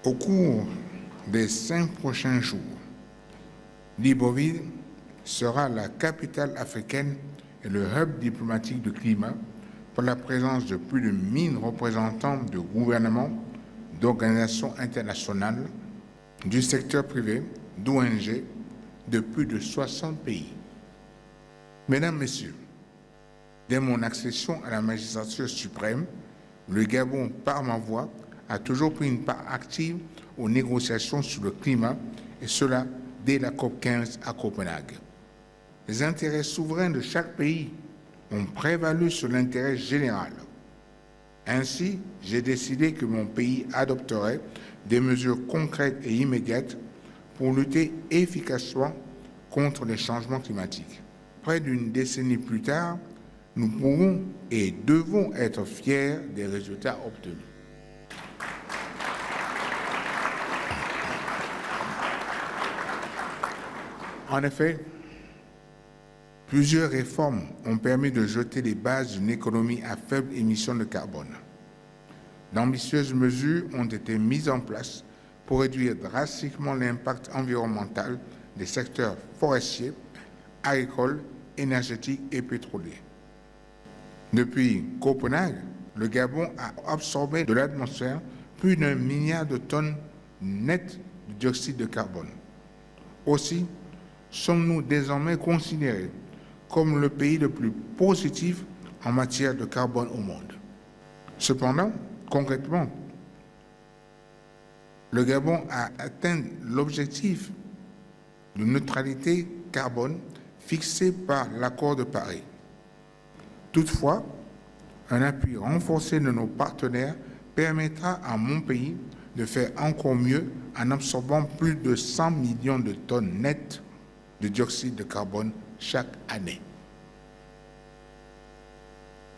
Au cours des 5 prochains jours, Libreville sera la capitale africaine et le hub diplomatique du climat pour la présence de plus de 1000 représentants de gouvernements, d'organisations internationales, du secteur privé, d'ONG, de plus de 60 pays. Mesdames, Messieurs, dès mon accession à la magistrature suprême, le Gabon, par ma voix, a toujours pris une part active aux négociations sur le climat, et cela dès la COP15 à Copenhague. Les intérêts souverains de chaque pays ont prévalu sur l'intérêt général. Ainsi, j'ai décidé que mon pays adopterait des mesures concrètes et immédiates pour lutter efficacement contre les changements climatiques. Près d'une décennie plus tard, nous pouvons et devons être fiers des résultats obtenus. En effet, plusieurs réformes ont permis de jeter les bases d'une économie à faible émission de carbone. D'ambitieuses mesures ont été mises en place pour réduire drastiquement l'impact environnemental des secteurs forestiers, agricoles, énergétiques et pétroliers. Depuis Copenhague, le Gabon a absorbé de l'atmosphère plus d'1 milliard de tonnes nettes de dioxyde de carbone. Aussi, sommes-nous désormais considérés comme le pays le plus positif en matière de carbone au monde. Cependant, concrètement, le Gabon a atteint l'objectif de neutralité carbone fixé par l'accord de Paris. Toutefois, un appui renforcé de nos partenaires permettra à mon pays de faire encore mieux en absorbant plus de 100 millions de tonnes nettes de dioxyde de carbone chaque année.